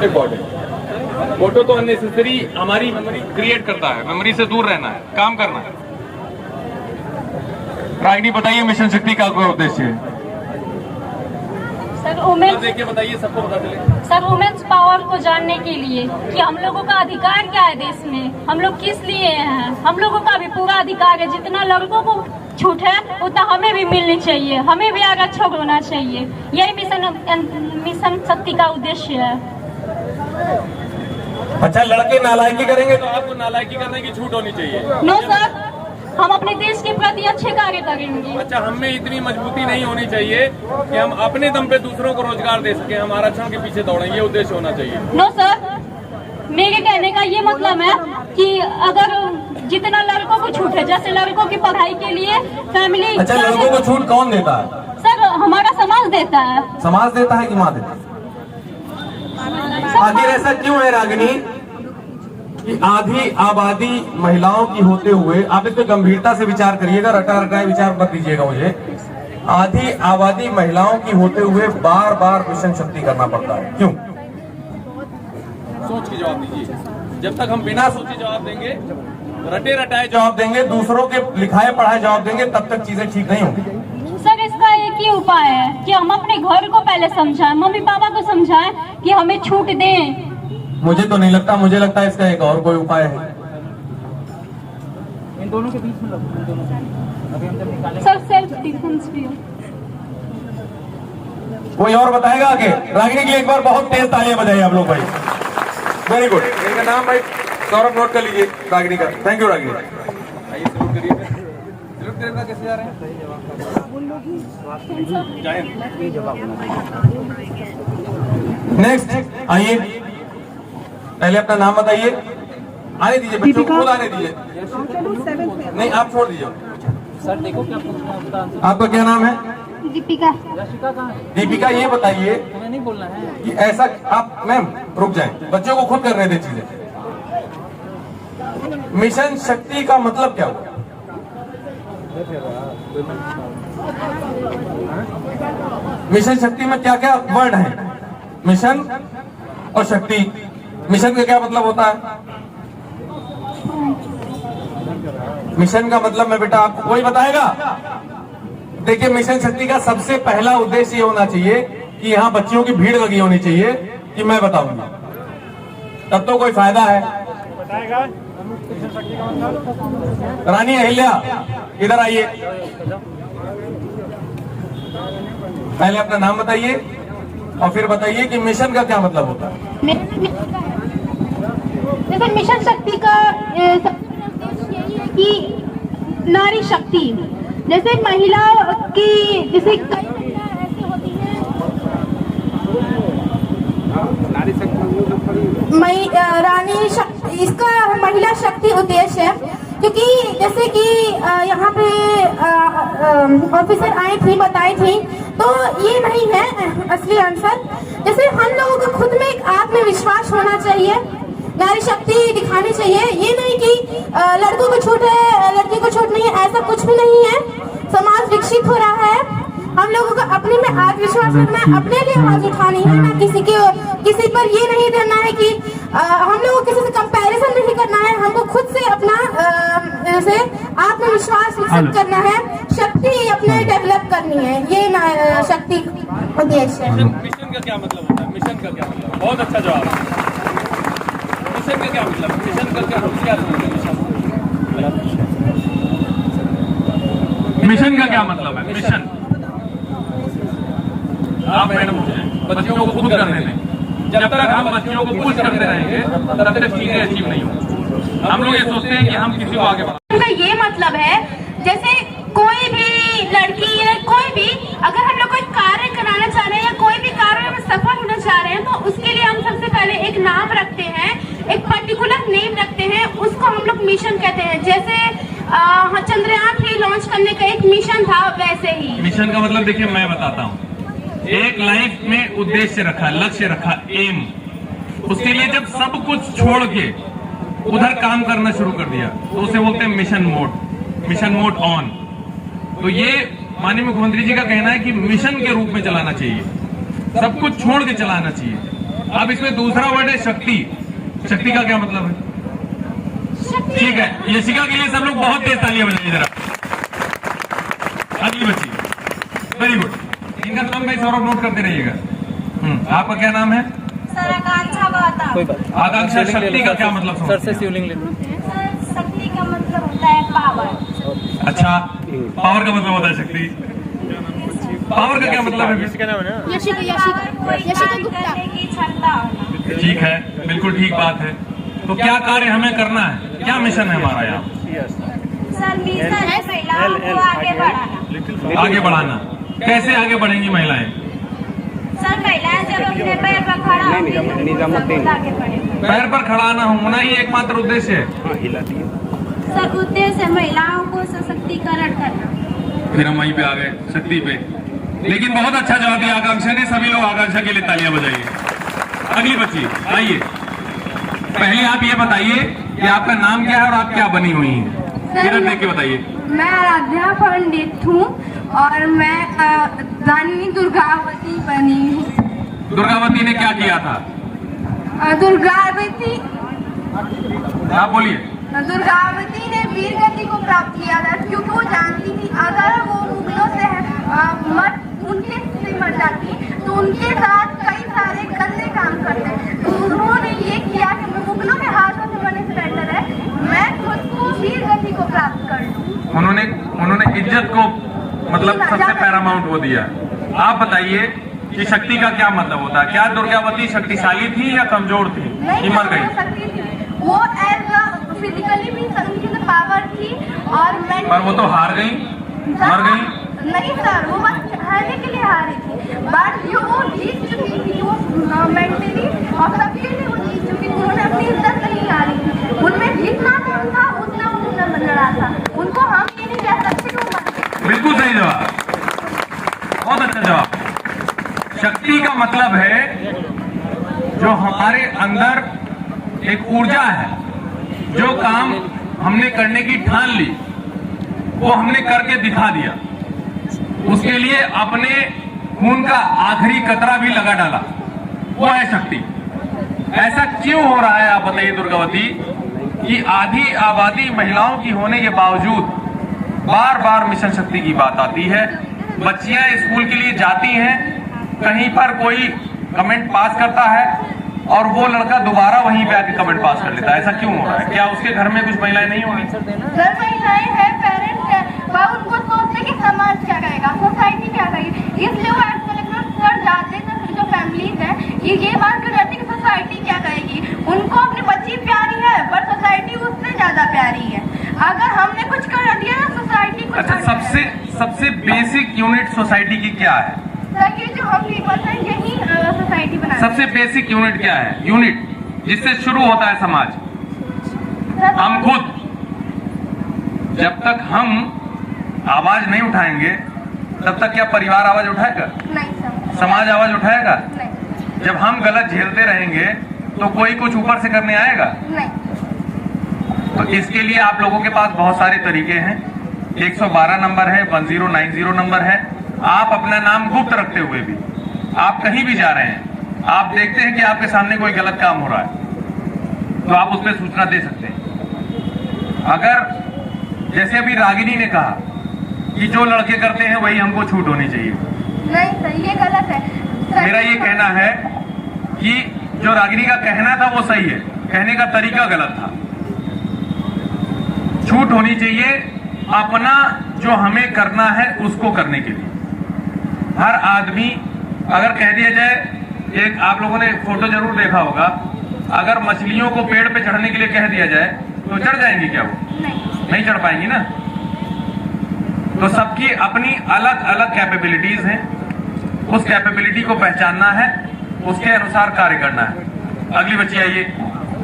Important photo तो unnecessary हमारी memory create करता है, मेमोरी से दूर रहना है, काम करना है। रागिनी बताइए मिशन शक्ति का कोई उद्देश्य है? सर वुमेन्स देखिए बताइए, सबको बता दें। सर वुमेन्स पावर को जानने के लिए कि हम लोगों का अधिकार क्या है देश में, हम लोग किस लिए हैं, हम लोगों का भी पूरा अधिकार है। जितना लड़कों को छूट है उतना हमें भी मिलनी चाहिए, हमें भी आरक्षक होना चाहिए। यही मिशन शक्ति का उद्देश्य है। अच्छा, लड़के नालायकी करेंगे तो आपको नालायकी करने की छूट होनी चाहिए। नो सर, हम अपने देश के प्रति अच्छे कार्य करेंगे। अच्छा, हमें इतनी मजबूती नहीं होनी चाहिए कि हम अपने दम पे दूसरों को रोजगार दे सके, हम आरक्षण के पीछे दौड़ें, ये उद्देश्य होना चाहिए। नो सर, मेरे कहने का ये मतलब है कि अगर जितना लड़कों को छूट है, जैसे लड़कों की पढ़ाई के लिए फैमिली। अच्छा, लड़कों को छूट कौन देता है? सर हमारा समाज देता है। समाज देता है कि माँ देता है? आखिर ऐसा क्यों है रागिनी कि आधी आबादी महिलाओं की होते हुए, आप इस पर गंभीरता से विचार करिएगा, रटा रटाए विचार मत दीजिएगा मुझे। आधी आबादी महिलाओं की होते हुए बार बार मिशन शक्ति करना पड़ता है, क्यों? सोच के जवाब दीजिए। जब तक हम बिना सोचे जवाब देंगे, रटे रटाए जवाब देंगे, दूसरों के लिखाए पढ़ाए जवाब देंगे, तब तक चीजें ठीक नहीं होंगी। सर इसका एक ही उपाय है कि हम अपने घर को पहले समझाएं, मम्मी पापा को समझाएं कि हमें छूट दें। मुझे तो नहीं लगता, मुझे लगता है इसका एक और कोई उपाय है। इन दोनों के बीच में अभी हम जब निकालेंगे। सर सेल्फ डिफेंस भी हो। कोई और बताएगा आगे? रागिनी के लिए एक बार बहुत तेज तालियां बजाइए आप लोग भाई। Very good. इनका नाम भाई सौरभ नोट कर लीजिए, रागिनी का। Thank you Ragini. आइए सलूट करिए। सलूट करिएगा, कैसे जा रहे हैं? नेक्स्ट आइए, पहले अपना नाम बताइए। आने दीजिए बच्चों को, खुद आने दीजिए। नहीं, आप छोड़ दीजिए। सर देखो क्या पूछना है, बता। आपका क्या नाम है? दीपिका। रशिका कहाँ है? दीपिका, ये बताइए तुम्हें नहीं बोलना है कि ऐसा, आप मैम रुक जाए, बच्चों को खुद करने दे चीजें। मिशन शक्ति का मतलब क्या हुआ? मिशन शक्ति में क्या क्या वर्ड है? मिशन और शक्ति। मिशन का क्या मतलब होता है? मिशन का मतलब मैं बेटा आपको कोई बताएगा? देखिए, मिशन शक्ति का सबसे पहला उद्देश्य ये होना चाहिए कि यहाँ बच्चियों की भीड़ लगी होनी चाहिए कि मैं बताऊंगा, तब तो कोई फायदा है। रानी अहिल्या इधर आइए, पहले अपना नाम बताइए और फिर बताइए कि मिशन का क्या मतलब होता है। जैसे मिशन शक्ति का सबसे बड़ा उद्देश्य यही है कि नारी शक्ति, जैसे महिला की, जैसे कई महिला ऐसी होती हैं, रानी शक्ति, इसका महिला शक्ति उद्देश्य है। क्योंकि जैसे कि यहाँ पे ऑफिसर आई थी, बताई थी, तो ये नहीं है असली आंसर। जैसे हम लोगों को खुद में एक आत्मविश्वास होना चाहिए, नारी शक्ति दिखानी चाहिए। ये नहीं कि लड़कों को छूट है, लड़की को छूट नहीं है, ऐसा कुछ भी नहीं है। समाज विकसित हो रहा है, हम लोगों को अपने में आत्मविश्वास रखना है, अपने लिए आवाज उठानी है ना, किसी पर ये नहीं करना है कि हम लोगों को किसी से कंपैरिजन नहीं करना है, हमको खुद से अपना जैसे आत्मविश्वास विकसित करना है, शक्ति अपने डेवलप करनी है। ये शक्ति उद्देश्य है। मिशन का क्या मतलब होता है? मिशन का क्या मतलब? बहुत अच्छा जवाब है। मिशन का क्या मतलब? मिशन का क्या मिशन का क्या मतलब है? मिशन आप मैडम बच्चियों को खुद करने दें। जब तक हम बच्चियों को पुश करते रहेंगे तब तक चीजें अचीव नहीं होंगी। हम लोग ये सोचते हैं कि हम किसी को आगे बढ़ाएं। ये मतलब है जैसे कोई भी लड़की या कोई भी, अगर हम लोग कोई कार्य कराना चाह रहे हैं या कोई भी कार्य में सफल होना चाह रहे हैं, तो उसके लिए हम सबसे पहले एक नाम रखते हैं, एक पर्टिकुलर नेम रखते हैं, उसको हम लोग मिशन कहते हैं। जैसे चंद्रयान 3 लॉन्च करने का एक मिशन था, वैसे ही मिशन का मतलब देखिए मैं बताता हूँ। एक लाइफ में उद्देश्य रखा, लक्ष्य रखा, एम, उसके लिए जब सब कुछ छोड़ के उधर काम करना शुरू कर दिया तो उसे बोलते हैं mission mode, mission mode on. तो ये माननीय मुख्यमंत्री जी का कहना है कि मिशन के रूप में चलाना चाहिए, सब कुछ छोड़ के चलाना चाहिए। अब इसमें दूसरा वर्ड है शक्ति। शक्ति का क्या मतलब है? ठीक है, यशिका के लिए सब लोग बहुत तेज तालियां बजाइए जरा। अगली बच्ची, वेरी गुड। इनका नाम भाई सौरभ नोट करते रहिएगा। आपका क्या नाम है? सर आकांक्षा गौतम। कोई बात आकांक्षा, शक्ति का क्या मतलब सर समझते से हैं? शिवलिंग ले लो। सर शक्ति का मतलब होता है पावर। अच्छा, पावर का मतलब होता है शक्ति। पावर का क्या मतलब है? यशिका पावर कोई कार्य करने की क्षमता होना। ठीक है, बिल्कुल ठीक बात है। तो क्या कार्य हमें करना है? क्या मिशन है हमारा यहाँ? सर मिशन है महिलाओं को आगे बढ़ाना। आगे बढ़ाना। कैसे आगे बढ़ेंगी महिलाएं? सर महिलाएं जब अपने पैर पर खड़ा होंगी तो आगे बढ़ेंगी। पैर पर खड़ा ना होना ही एकमात्र उद्देश्य है। सर उद्देश्य है महिलाओं को सशक्तिकरण करना। फिर हम वहीं पे आ गए, शक्ति पे। लेकिन बहुत अच्छा जवाब दिया आकांक्षा ने। सभी लोग आकांक्षा के लिए तालियां बजाइए। अगली बच्ची आइए। पहले आप ये बताइए कि आपका नाम क्या है और आप क्या बनी हुई हैं? इधर देख के बताइए। मैं आराध्या पंडित हूँ और मैं रानी दुर्गावती बनी हूँ। दुर्गावती ने क्या किया था? दुर्गावती आप बोलिए। दुर्गावती ने वीर गति को प्राप्त किया था क्योंकि वो जानती थी अगर वो मुगलों से उनके से मर जाती तो उनके साथ कई सारे गंदे काम करते। तो उन्होंने ये किया कि मुगलों के हाथों से मरने से बेहतर है मैं खुद को वीर गति को प्राप्त कर लूं। उन्होंने इज्जत को मतलब सबसे पैरामाउंट वो दिया। आप बताइए कि शक्ति का क्या मतलब होता है? क्या दुर्गावती शक्तिशाली थी या कमजोर थी कि मर गई? वो एज फिजिकली भी उनकी पावर थी और पर वो तो हार गई, मर गई। नहीं सर, वो बस हारने के लिए हारी थी, बट जो वो जीत चुकी थी वो मेंटली और सबके लिए वो जीत चुकी थी। उन्होंने अपनी इज्जत नहीं हारी थी। उनमें जितना कम था उतना उन्होंने बन रहा था। उनको हम ये नहीं कह सकते कि वो मर गए। बिल्कुल सही जवाब, बहुत अच्छा जवाब। शक्ति का मतलब है जो हमारे अंदर एक ऊर्जा है, जो काम हमने करने की ठान ली वो हमने करके दिखा दिया, उसके लिए अपने खून का आखिरी कतरा भी लगा डाला, वो है शक्ति। ऐसा क्यों हो रहा है आप बताइए दुर्गावती कि आधी आबादी महिलाओं की होने के बावजूद बार बार मिशन शक्ति की बात आती है। बच्चियां स्कूल के लिए जाती हैं, कहीं पर कोई कमेंट पास करता है और वो लड़का दोबारा वहीं पे आके कमेंट पास कर लेता है। ऐसा क्यों हो रहा है? क्या उसके घर में कुछ महिलाएं नहीं होंगी? घर महिलाएं हैं, पेरेंट्स हैं, पर उनको सोचते कि समाज क्या कहेगा, सोसाइटी क्या कहेगी, इसलिए वो एक्सपेरिमेंट कर जाते हैं। जो फैमिलीज है ये बात कर जाती है कि सोसाइटी क्या कहेगी। उनको अपनी बच्ची प्यारी है पर सोसाइटी उससे ज्यादा प्यारी है। अगर हमने कुछ कर दिया ना सोसाइटी कुछ अच्छा, सबसे बेसिक यूनिट सोसाइटी की क्या है? सर ये जो हम पीपल्स हैं यही सोसाइटी बनाते हैं। सबसे बेसिक यूनिट क्या है? यूनिट जिससे शुरू होता है समाज, हम खुद। जब तक हम आवाज नहीं उठाएंगे तब तक क्या परिवार आवाज उठाएगा? नहीं सर, समाज आवाज उठाएगा? नहीं जब हम गलत झेलते रहेंगे तो कोई कुछ ऊपर से करने आएगा? नहीं। तो इसके लिए आप लोगों के पास बहुत सारे तरीके हैं। 112 नंबर है, 1090 नंबर है। आप अपना नाम गुप्त रखते हुए भी आप कहीं भी जा रहे हैं, आप देखते हैं कि आपके सामने कोई गलत काम हो रहा है तो आप उस पर सूचना दे सकते हैं। अगर जैसे अभी रागिनी ने कहा कि जो लड़के करते हैं वही हमको छूट होनी चाहिए, नहीं सर ये गलत है सर। मेरा ये कहना है कि जो रागिनी का कहना था वो सही है, कहने का तरीका गलत था। छूट होनी चाहिए अपना जो हमें करना है उसको करने के लिए। हर आदमी अगर कह दिया जाए, एक आप लोगों ने फोटो जरूर देखा होगा, अगर मछलियों को पेड़ पे चढ़ने के लिए कह दिया जाए तो चढ़ जाएंगी क्या? वो नहीं चढ़ पाएंगी ना। तो सबकी अपनी अलग अलग कैपेबिलिटीज हैं, उस कैपेबिलिटी को पहचानना है, उसके अनुसार कार्य करना है। अगली बच्ची आइए,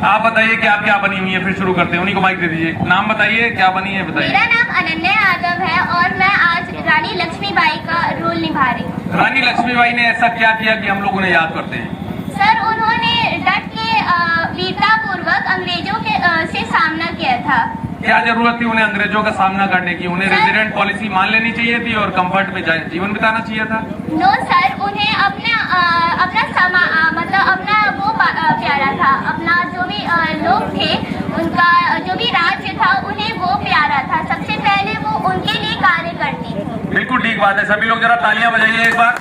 आप बताइए कि आप क्या बनी हुई है, फिर शुरू करते हैं। उन्हीं को माइक दे दीजिए। नाम बताइए, क्या बनी है बताइए। मेरा नाम अनन्या यादव है और मैं आज रानी लक्ष्मीबाई का रोल निभा रही हूँ। रानी लक्ष्मीबाई ने ऐसा क्या किया कि हम लोग उन्हें याद करते हैं? सर उन्होंने डट के वीरता पूर्वक अंग्रेजों के से सामना किया था। क्या जरूरत थी उन्हें अंग्रेजों का सामना करने की? उन्हें रेजिडेंट पॉलिसी मान लेनी चाहिए थी और कंफर्ट में जीवन बिताना चाहिए था। नो सर, उन्हें अपना बात है, सभी लोग जरा तालियां बजाइए एक बार।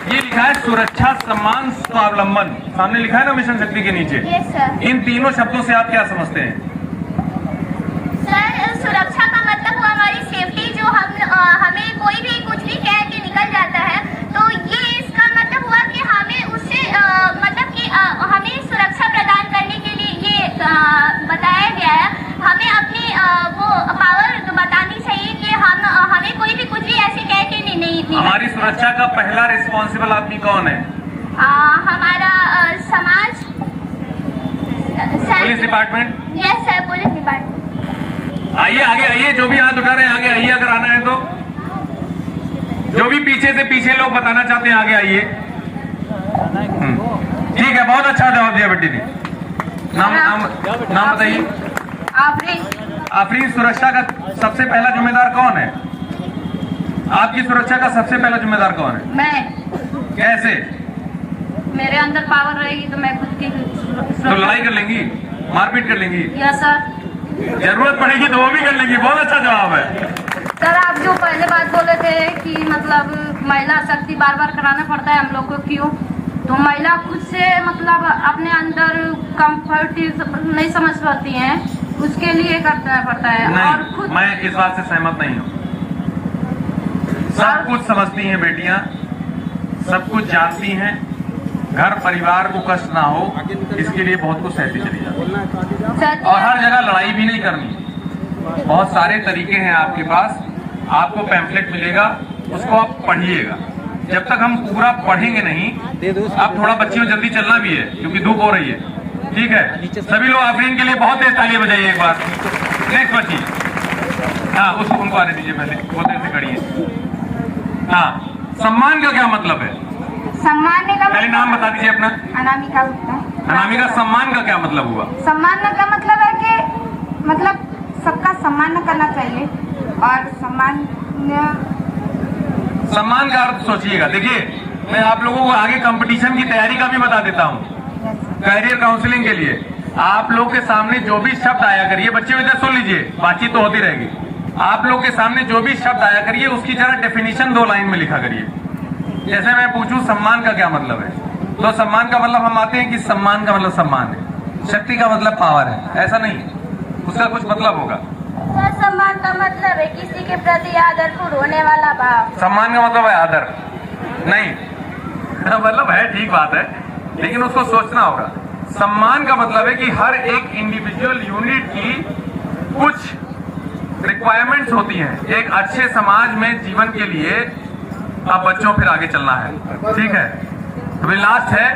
ये लिखा है सुरक्षा, सम्मान, स्वावलंबन, सामने लिखा है ना मिशन शक्ति के नीचे। Yes sir. इन तीनों शब्दों से आप क्या समझते हैं? सर सुरक्षा का मतलब हुआ हमारी सेफ्टी, जो हमें कोई भी कुछ भी कह के निकल जाता है, तो ये इसका मतलब हुआ कि हमें उससे मतलब कि हमें सुरक्षा प्रदान करने के लिए ये बताया गया है। हमें अपनी वो पावर बतानी चाहिए कि हमें कोई भी कुछ भी ऐसे कह के नहीं। हमारी सुरक्षा का पहला रिस्पॉन्सिबल आदमी कौन है? हमारा समाज, police department. Yes sir, police department. आइए आगे आइए, जो भी हाथ उठा रहे हैं आगे आइए, अगर आना है तो। जो भी पीछे से पीछे लोग बताना चाहते हैं आगे आइए। ठीक है, बहुत अच्छा जवाब दिया बेटी ने। नाम बताइए। आफरीन, सुरक्षा का सबसे पहला जिम्मेदार कौन है? आपकी सुरक्षा का सबसे पहला जिम्मेदार कौन है? मैं। कैसे? मेरे अंदर पावर रहेगी तो मैं खुद की तो लड़ाई कर लेंगी, मारपीट कर लेंगी? Yes sir. जरूरत पड़ेगी तो वो भी कर लेंगी। बहुत अच्छा जवाब है सर। आप जो पहले बात बोले थे कि मतलब महिला शक्ति बार बार कराना पड़ता है हम लोग को, क्यों? तो महिला खुद से मतलब अपने अंदर कंफर्ट नहीं समझ पाती हैं, उसके लिए करना पड़ता है। नहीं, और खुद मैं इस बात से सहमत नहीं हूँ। सब कुछ समझती हैं बेटियां, सब कुछ जानती हैं, घर परिवार को कष्ट ना हो इसके लिए बहुत कुछ सहती चली जाती। और हर जगह लड़ाई भी नहीं करनी। बहुत सारे तरीके हैं आपके पास, आपको पैम्फलेट मिलेगा, उसको आप पढ़िएगा। जब तक हम पूरा पढ़ेंगे नहीं, आप थोड़ा बच्चियों जल्दी चलना भी है क्योंकि धूप हो रही है। ठीक है, सभी लोग आफरीन के लिए बहुत तेज तालियां बजाइए एक बार। नेक्स्ट बच्ची, हाँ उसको उनको आने दीजिए, पहले वो देर से खड़ी है। हाँ, सम्मान का क्या मतलब है? सम्मान का पहले नाम बता दीजिए अपना। अनामिका गुप्ता। अनामिका, सम्मान का क्या मतलब हुआ? सम्मान का मतलब है कि मतलब सबका सम्मान करना चाहिए और सम्मान का अर्थ सोचिएगा। देखिए, मैं आप लोगों को आगे कंपटीशन की तैयारी का भी बता देता हूँ। कैरियर काउंसलिंग के लिए आप लोग के सामने जो भी शब्द आया करिए, बच्चे इधर सुन लीजिए, बातचीत तो होती रहेगी। आप लोग के सामने जो भी शब्द आया करिए उसकी जरा डेफिनेशन 2 लाइन में लिखा करिए। जैसे मैं पूछूं सम्मान का क्या मतलब है, तो सम्मान का मतलब हम आते हैं कि सम्मान का मतलब सम्मान है, शक्ति का मतलब पावर है, ऐसा नहीं, उसका कुछ मतलब होगा। सम्मान का मतलब है किसी के प्रति आदरपूर्ण होने वाला भाव। सम्मान का मतलब है आदर नहीं, मतलब है, ठीक बात है, लेकिन उसको सोचना होगा। सम्मान का मतलब है कि हर एक इंडिविजुअल यूनिट की कुछ रिक्वायरमेंट्स होती हैं एक अच्छे समाज में जीवन के लिए। अब बच्चों फिर आगे चलना है, ठीक है? अभी लास्ट है,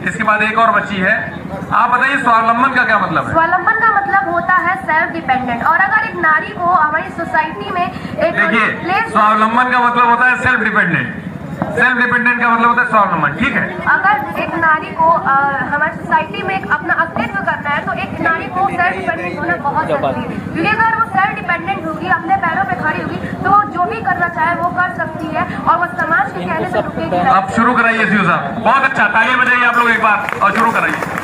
इसके बाद एक और बच्ची है। आप बताइए स्वावलंबन का क्या मतलब है? स्वावलंबन का मतलब होता है सेल्फ डिपेंडेंट। और अगर एक नारी को हमारी सोसाइटी में एक देखिए, स्वावलंबन का मतलब होता है सेल्फ डिपेंडेंट, सेल्फ डिपेंडेंट का मतलब होता है स्वावलंबन, ठीक है? अगर एक नारी को हमारी सोसाइटी में अपना अस्तित्व करना है तो एक नारी को सेल्फ डिपेंडेंट होना बहुत जरूरी है, क्योंकि अगर वो सेल्फ डिपेंडेंट होगी, अपने पैरों पे खड़ी होगी, तो वो जो भी करना चाहे वो कर सकती है और वो समाज के कहने से रुकेगी। अब शुरू कराइए सीयू साहब, बहुत अच्छा, तालियां बजाइए आप लोग एक बार और शुरू कराइए।